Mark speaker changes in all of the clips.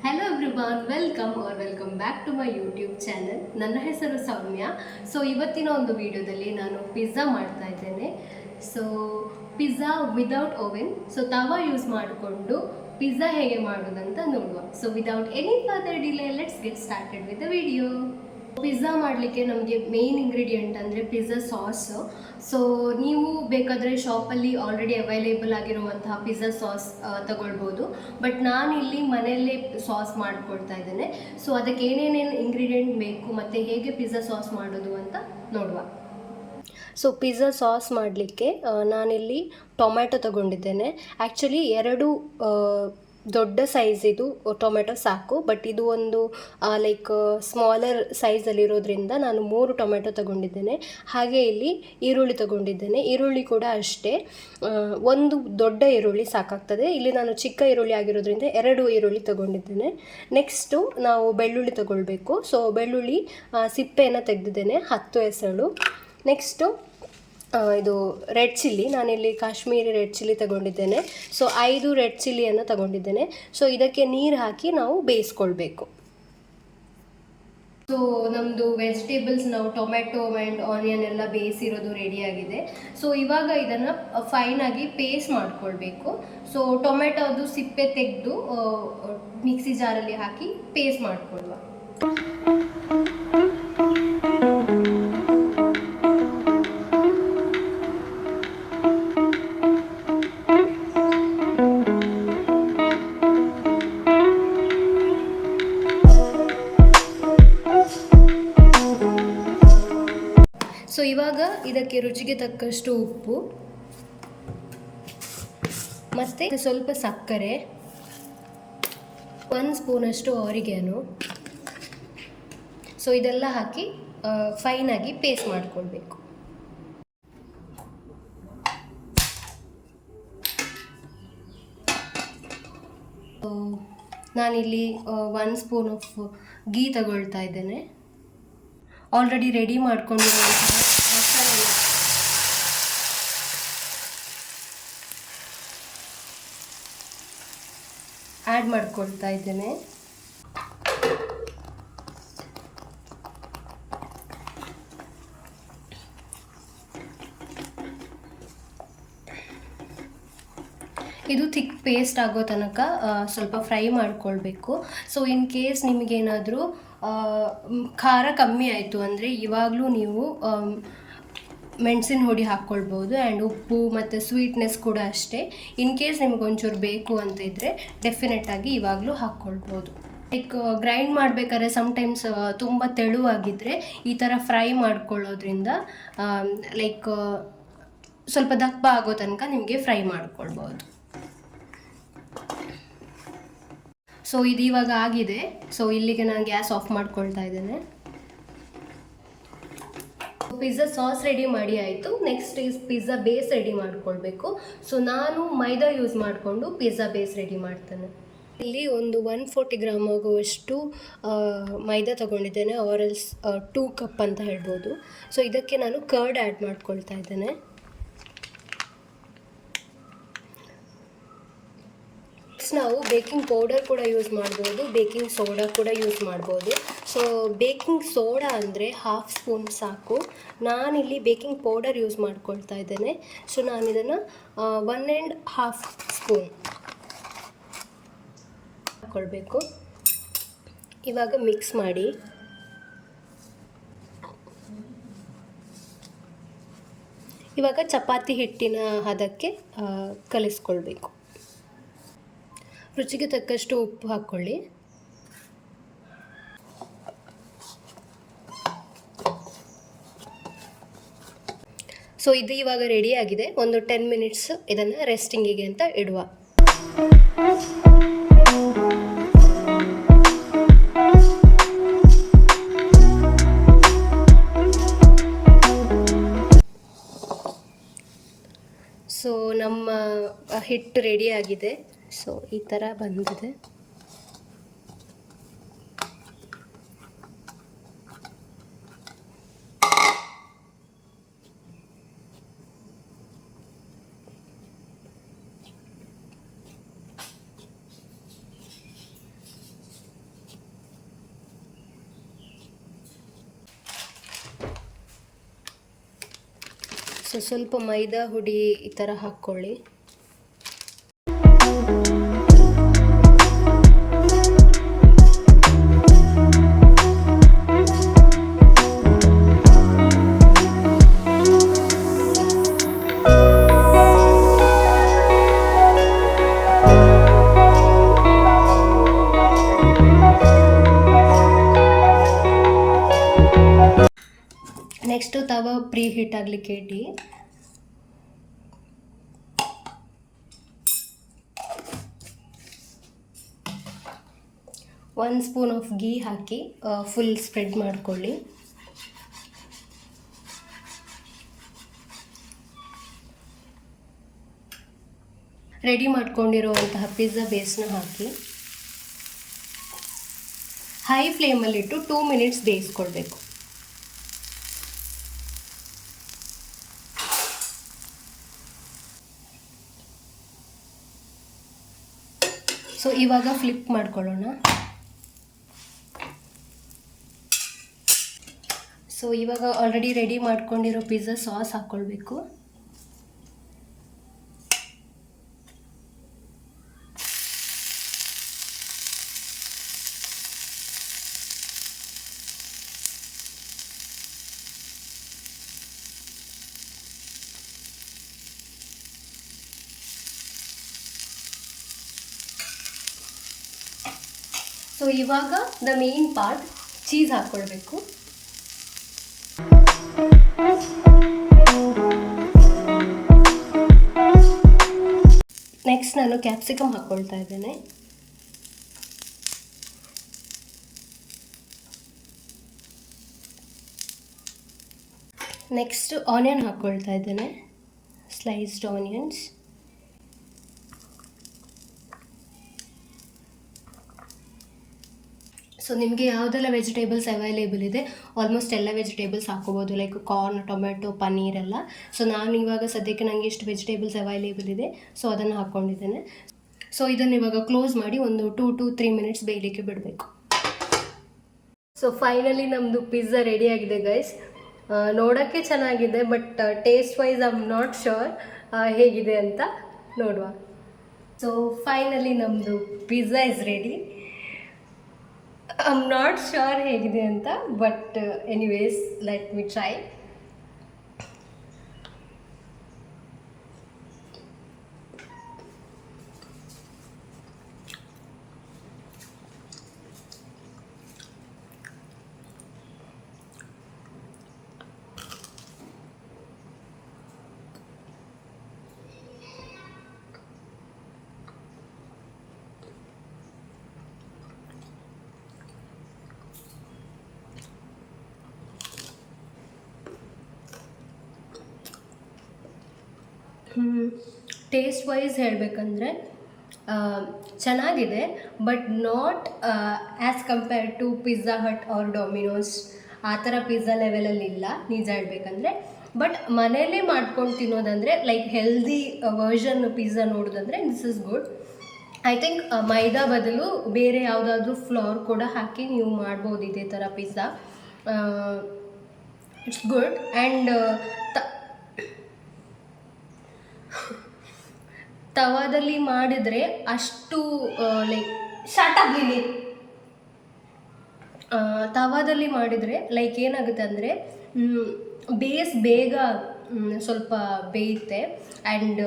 Speaker 1: Hello everyone, welcome back to my YouTube channel. ನನ್ನ ಹೆಸರು ಸೌಮ್ಯ. So ಇವತ್ತಿನ ಒಂದು ವಿಡಿಯೋದಲ್ಲಿ ನಾನು ಪಿಜ್ಜಾ ಮಾಡ್ತಾ ಇದ್ದೇನೆ. So pizza without oven, so tawa use ಮಾಡಿಕೊಂಡು ಪಿಜ್ಜಾ ಹೇಗೆ ಮಾಡೋದಂತ ನೋಡುವ. So without any further delay, let's get started with the video. Pizza ಮಾಡಲಿಕ್ಕೆ ನಮಗೆ ಮೇನ್ ಇಂಗ್ರೀಡಿಯೆಂಟ್ ಅಂದರೆ ಪಿಜ್ಜಾ ಸಾಸ್. ಸೊ ನೀವು ಬೇಕಾದರೆ ಶಾಪಲ್ಲಿ ಆಲ್ರೆಡಿ ಅವೈಲೇಬಲ್ ಆಗಿರುವಂತಹ ಪಿಜ್ಜಾ ಸಾಸ್ ತಗೊಳ್ಬೋದು. ಬಟ್ ನಾನಿಲ್ಲಿ ಮನೆಯಲ್ಲೇ ಸಾಸ್ ಮಾಡ್ಕೊಳ್ತಾ ಇದ್ದೇನೆ. ಸೊ ಅದಕ್ಕೆ ಏನೇನೇನು ಇಂಗ್ರೀಡಿಯೆಂಟ್ ಬೇಕು ಮತ್ತು ಹೇಗೆ ಪಿಜ್ಜಾ ಸಾಸ್ ಮಾಡೋದು ಅಂತ ನೋಡುವ. ಸೊ ಪಿಜ್ಜಾ ಸಾಸ್ ಮಾಡಲಿಕ್ಕೆ ನಾನಿಲ್ಲಿ ಟೊಮ್ಯಾಟೊ ತಗೊಂಡಿದ್ದೇನೆ. ಆ್ಯಕ್ಚುಲಿ ಎರಡು ದೊಡ್ಡ ಸೈಜಿದು ಟೊಮೆಟೊ ಸಾಕು, ಬಟ್ ಇದು ಒಂದು ಲೈಕ್ ಸ್ಮಾಲರ್ ಸೈಜಲ್ಲಿರೋದ್ರಿಂದ ನಾನು 3 ಟೊಮೆಟೊ ತಗೊಂಡಿದ್ದೇನೆ. ಹಾಗೆ ಇಲ್ಲಿ ಈರುಳ್ಳಿ ತಗೊಂಡಿದ್ದೇನೆ. ಈರುಳ್ಳಿ ಕೂಡ ಅಷ್ಟೇ, ಒಂದು ದೊಡ್ಡ ಈರುಳ್ಳಿ ಸಾಕಾಗ್ತದೆ. ಇಲ್ಲಿ ನಾನು ಚಿಕ್ಕ ಈರುಳ್ಳಿ ಆಗಿರೋದ್ರಿಂದ 2 ಈರುಳ್ಳಿ ತಗೊಂಡಿದ್ದೇನೆ. ನೆಕ್ಸ್ಟು ನಾವು ಬೆಳ್ಳುಳ್ಳಿ ತಗೊಳ್ಬೇಕು. ಸೊ ಬೆಳ್ಳುಳ್ಳಿ ಸಿಪ್ಪೆಯನ್ನು ತೆಗೆದಿದ್ದೇನೆ, 10 ಎಸಳು. ನೆಕ್ಸ್ಟು ಇದು ರೆಡ್ ಚಿಲ್ಲಿ, ನಾನಿಲ್ಲಿ ಕಾಶ್ಮೀರಿ ರೆಡ್ ಚಿಲ್ಲಿ ತಗೊಂಡಿದ್ದೇನೆ. ಸೊ 5 ರೆಡ್ ಚಿಲ್ಲಿಯನ್ನು ತಗೊಂಡಿದ್ದೇನೆ. ಸೊ ಇದಕ್ಕೆ ನೀರು ಹಾಕಿ ನಾವು ಬೇಯಿಸ್ಕೊಳ್ಬೇಕು. ಸೊ ನಮ್ಮದು ವೆಜಿಟೇಬಲ್ಸ್, ನಾವು ಟೊಮೆಟೊ ಆ್ಯಂಡ್ ಆನಿಯನ್ ಎಲ್ಲ ಬೇಯಿಸಿರೋದು ರೆಡಿಯಾಗಿದೆ. ಸೊ ಇವಾಗ ಇದನ್ನು ಫೈನಾಗಿ ಪೇಸ್ಟ್ ಮಾಡ್ಕೊಳ್ಬೇಕು. ಸೊ ಟೊಮೆಟೊದು ಸಿಪ್ಪೆ ತೆಗೆದು ಮಿಕ್ಸಿ ಜಾರಲ್ಲಿ ಹಾಕಿ ಪೇಸ್ಟ್ ಮಾಡ್ಕೊಳ್ಳುವ. ಸೊ ಇವಾಗ ಇದಕ್ಕೆ ರುಚಿಗೆ ತಕ್ಕಷ್ಟು ಉಪ್ಪು ಮತ್ತು ಸ್ವಲ್ಪ ಸಕ್ಕರೆ, 1 ಸ್ಪೂನಷ್ಟು ಆರಿಗ್ಯಾನೋ. ಸೊ ಇದೆಲ್ಲ ಹಾಕಿ ಫೈನಾಗಿ ಪೇಸ್ಟ್ ಮಾಡಿಕೊಳ್ಬೇಕು. ನಾನಿಲ್ಲಿ 1 ಸ್ಪೂನ್ ಆಫ್ ಗೀ ತಗೊಳ್ತಾ ಇದ್ದೇನೆ. ಆಲ್ರೆಡಿ ರೆಡಿ ಮಾಡಿಕೊಂಡಿರುವಂತಹ ಮಸಾಲೆ ಆ್ಯಡ್ ಮಾಡ್ಕೊಳ್ತಾ ಇದ್ದೇನೆ. ಇದು ಥಿಕ್ ಪೇಸ್ಟ್ ಆಗೋ ತನಕ ಸ್ವಲ್ಪ ಫ್ರೈ ಮಾಡ್ಕೊಳ್ಬೇಕು. ಸೊ ಇನ್ ಕೇಸ್ ನಿಮಗೇನಾದರೂ ಖಾರ ಕಮ್ಮಿ ಆಯಿತು ಅಂದರೆ ಇವಾಗಲೂ ನೀವು ಮೆಣಸಿನ ಹುಡಿ ಹಾಕ್ಕೊಳ್ಬೋದು. ಆ್ಯಂಡ್ ಉಪ್ಪು ಮತ್ತು ಸ್ವೀಟ್ನೆಸ್ ಕೂಡ ಅಷ್ಟೇ. ಇನ್ ಕೇಸ್ ನಿಮ್ಗೆ ಒಂಚೂರು ಬೇಕು ಅಂತ ಇದ್ದರೆ ಡೆಫಿನೆಟಾಗಿ ಇವಾಗಲೂ ಹಾಕ್ಕೊಳ್ಬೋದು. ಲೈಕ್ ಗ್ರೈಂಡ್ ಮಾಡಬೇಕಾದ್ರೆ ಸಮ್ಟೈಮ್ಸ್ ತುಂಬ ತೆಳುವಾಗಿದ್ದರೆ ಈ ಥರ ಫ್ರೈ ಮಾಡ್ಕೊಳ್ಳೋದ್ರಿಂದ ಲೈಕ್ ಸ್ವಲ್ಪ ದಪ್ಪ ಆಗೋ ತನಕ ನಿಮಗೆ ಫ್ರೈ ಮಾಡ್ಕೊಳ್ಬೋದು. ಸೊ ಇದು ಇವಾಗ ಆಗಿದೆ. ಸೊ ಇಲ್ಲಿಗೆ ನಾನು ಗ್ಯಾಸ್ ಆಫ್ ಮಾಡ್ಕೊಳ್ತಾ ಇದ್ದೇನೆ. ಪಿಜ್ಜಾ ಸಾಸ್ ರೆಡಿ ಮಾಡಿ ಆಯಿತು. Next is pizza base ready ಮಾಡ್ಕೊಳ್ಬೇಕು. ಸೊ ನಾನು ಮೈದಾ ಯೂಸ್ ಮಾಡಿಕೊಂಡು ಪಿಜ್ಜಾ ಬೇಸ್ ರೆಡಿ ಮಾಡ್ತೇನೆ. ಇಲ್ಲಿ ಒಂದು 140 ಗ್ರಾಮ್ ಆಗುವಷ್ಟು ಮೈದಾ ತಗೊಂಡಿದ್ದೇನೆ, ಆರೆಲ್ಸ್ 2 ಕಪ್ ಅಂತ ಹೇಳ್ಬೋದು. ಸೊ ಇದಕ್ಕೆ ನಾನು ಕರ್ಡ್ ಆ್ಯಡ್ ಮಾಡ್ಕೊಳ್ತಾ ಇದ್ದೇನೆ. ನಾವು ಬೇಕಿಂಗ್ ಪೌಡರ್ ಕೂಡ ಯೂಸ್ ಮಾಡ್ಬೋದು, ಬೇಕಿಂಗ್ ಸೋಡಾ ಕೂಡ ಯೂಸ್ ಮಾಡ್ಬೋದು. ಸೊ ಬೇಕಿಂಗ್ ಸೋಡಾ ಅಂದರೆ 1/2 ಸ್ಪೂನ್ ಸಾಕು. ನಾನಿಲ್ಲಿ ಬೇಕಿಂಗ್ ಪೌಡರ್ ಯೂಸ್ ಮಾಡ್ಕೊಳ್ತಾ ಇದ್ದೇನೆ. ಸೊ ನಾನು ಇದನ್ನು 1.5 ಸ್ಪೂನ್ ಹಾಕ್ಕೊಳ್ಬೇಕು. ಇವಾಗ ಮಿಕ್ಸ್ ಮಾಡಿ. ಇವಾಗ ಚಪಾತಿ ಹಿಟ್ಟಿನ ಹದಕ್ಕೆ ಕಲಿಸ್ಕೊಳ್ಬೇಕು. ರುಚಿಗೆ ತಕ್ಕಷ್ಟು ಉಪ್ಪು ಹಾಕ್ಕೊಳ್ಳಿ. ಸೊ ಇದು ಇವಾಗ ರೆಡಿ ಆಗಿದೆ. ಒಂದು 10 ಮಿನಿಟ್ಸ್ ಇದನ್ನು ರೆಸ್ಟಿಂಗಿಗೆ ಅಂತ ಇಡುವ. ಸೊ ನಮ್ಮ ಹಿಟ್ಟು ರೆಡಿ ಆಗಿದೆ. ಸೊ ಈ ಥರ ಬಂದಿದೆ. ಸೊ ಸ್ವಲ್ಪ ಮೈದಾ ಹುಡಿ ಈ ಥರ ಹಾಕ್ಕೊಳ್ಳಿ. ನೆಕ್ಸ್ಟು ತವ ಪ್ರೀ ಹೀಟ್ ಆಗಲಿಕ್ಕೆ ಇಡಿ. ಒಂದು spoon of ghee hockey full spread ಮಾಡ್ಕೊಳ್ಳಿ. ರೆಡಿ ಮಾಡ್ಕೊಂಡಿರುವಂತಹ ಪಿಜ್ಜಾ ಬೇಸ್ನ ಹಾಕಿ ಹೈ ಫ್ಲೇಮಲ್ಲಿಟ್ಟು 2 ಮಿನಿಟ್ಸ್ ಬೇಯಿಸ್ಕೊಳ್ಬೇಕು. ಸೊ ಇವಾಗ ಫ್ಲಿಪ್ ಮಾಡ್ಕೊಳ್ಳೋಣ. ಸೊ ಇವಾಗ ಆಲ್ರೆಡಿ ರೆಡಿ ಮಾಡ್ಕೊಂಡಿರೋ ಪಿಜ್ಜಾ ಸಾಸ್ ಹಾಕ್ಕೊಳ್ಬೇಕು. ಸೊ ಇವಾಗ ದ ಮೇನ್ ಪಾರ್ಟ್ ಚೀಸ್ ಹಾಕ್ಕೊಳ್ಬೇಕು. ನೆಕ್ಸ್ಟ್ ನಾನು ಕ್ಯಾಪ್ಸಿಕಮ್ ಹಾಕ್ಕೊಳ್ತಾ ಇದ್ದೇನೆ. ನೆಕ್ಸ್ಟ್ ಆನಿಯನ್ ಹಾಕ್ಕೊಳ್ತಾ ಇದ್ದೇನೆ, ಸ್ಲೈಸ್ಡ್ ಆನಿಯನ್ಸ್. ಸೊ ನಿಮಗೆ ಯಾವುದೆಲ್ಲ ವೆಜಿಟೇಬಲ್ಸ್ ಅವೈಲೇಬಲ್ ಇದೆ ಆಲ್ಮೋಸ್ಟ್ ಎಲ್ಲ ವೆಜಿಟೇಬಲ್ಸ್ ಹಾಕೋಬೋದು, ಲೈಕ್ ಕಾರ್ನ್, ಟೊಮೆಟೊ, ಪನ್ನೀರ್ ಎಲ್ಲ. ಸೊ ನಾನು ಇವಾಗ ಸದ್ಯಕ್ಕೆ ನನಗೆ ಎಷ್ಟು ವೆಜಿಟೇಬಲ್ಸ್ ಅವೈಲೇಬಲ್ ಇದೆ ಸೊ ಅದನ್ನು ಹಾಕ್ಕೊಂಡಿದ್ದೇನೆ. ಸೊ ಇದನ್ನು ಇವಾಗ ಕ್ಲೋಸ್ ಮಾಡಿ ಒಂದು 2 to 3 ಮಿನಿಟ್ಸ್ ಬೇಯಲಿಕ್ಕೆ ಬಿಡಬೇಕು. ಸೊ ಫೈನಲಿ ನಮ್ಮದು ಪಿಜ್ಜಾ ರೆಡಿಯಾಗಿದೆ ಗೈಸ್. ನೋಡೋಕ್ಕೆ ಚೆನ್ನಾಗಿದೆ, but taste wise I am not sure ಹೇಗಿದೆ ಅಂತ ನೋಡುವ. ಸೊ ಫೈನಲಿ ನಮ್ಮದು pizza is ready. I am not sure ಹೇಗಿದೆ ಅಂತ, but anyways let me try. Taste wise ಹೇಳಬೇಕಂದ್ರೆ ಚೆನ್ನಾಗಿದೆ, but not as compared to Pizza Hut or Domino's ಆ ಥರ ಪಿಜ್ಜಾ ಲೆವೆಲಲ್ಲಿ ಇಲ್ಲ ನಿಜ ಹೇಳಬೇಕಂದ್ರೆ. ಬಟ್ ಮನೆಯಲ್ಲೇ ಮಾಡ್ಕೊಂಡು ತಿನ್ನೋದಂದರೆ ಲೈಕ್ ಹೆಲ್ದಿ ವರ್ಷನ್ ಪಿಜ್ಜಾ ನೋಡೋದಂದರೆ this is good. I think maida ಬದಲು ಬೇರೆ ಯಾವುದಾದ್ರೂ ಫ್ಲೋರ್ ಕೂಡ ಹಾಕಿ ನೀವು ಮಾಡ್ಬೋದು ಇದೇ ಥರ ಪಿಜ್ಜಾ. It's good. ಆ್ಯಂಡ್ ತವಾದಲ್ಲಿ ಮಾಡಿದರೆ ಅಷ್ಟು ಲೈಕ್ ಶಾರ್ಟಾಗಲಿ ತವಾದಲ್ಲಿ ಮಾಡಿದರೆ ಲೈಕ್ ಏನಾಗುತ್ತೆ ಅಂದರೆ ಬೇಸ್ ಬೇಗ ಸ್ವಲ್ಪ ಬೇಯುತ್ತೆ. ಆ್ಯಂಡ್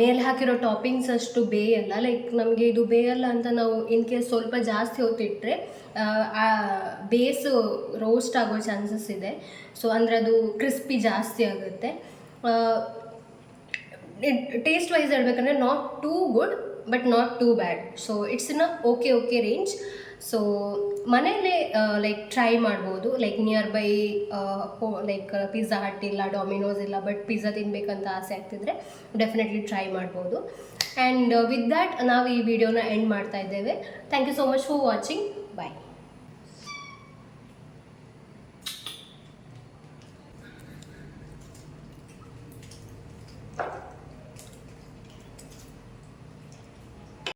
Speaker 1: ಮೇಲೆ ಹಾಕಿರೋ ಟಾಪಿಂಗ್ಸ್ ಅಷ್ಟು ಬೇಯಲ್ಲ. ಲೈಕ್ ನಮಗೆ ಇದು ಬೇಯಲ್ಲ ಅಂತ ನಾವು ಇನ್ ಕೇಸ್ ಸ್ವಲ್ಪ ಜಾಸ್ತಿ ಹೊತ್ತಿಟ್ಟರೆ ಬೇಸು ರೋಸ್ಟ್ ಆಗೋ ಚಾನ್ಸಸ್ ಇದೆ. ಸೊ ಅಂದರೆ ಅದು ಕ್ರಿಸ್ಪಿ ಜಾಸ್ತಿ ಆಗುತ್ತೆ. ಟೇಸ್ಟ್ ವೈಸ್ ಹೇಳ್ಬೇಕಂದ್ರೆ not too good but not too bad. So it's in a okay range. So ಮನೆಯಲ್ಲೇ ಲೈಕ್ ಟ್ರೈ ಮಾಡ್ಬೋದು. Like nearby like Pizza Hut ಇಲ್ಲ, ಡೊಮಿನೋಸ್ ಇಲ್ಲ, ಬಟ್ ಪಿಜ್ಜಾ ತಿನ್ನಬೇಕಂತ ಆಸೆ ಆಗ್ತಿದ್ರೆ ಡೆಫಿನೆಟ್ಲಿ ಟ್ರೈ ಮಾಡ್ಬೋದು. ಆ್ಯಂಡ್ ವಿತ್ ದ್ಯಾಟ್ ನಾವು ಈ ವಿಡಿಯೋನ ಎಂಡ್ ಮಾಡ್ತಾ ಇದ್ದೇವೆ. Thank you so much for watching. Bye.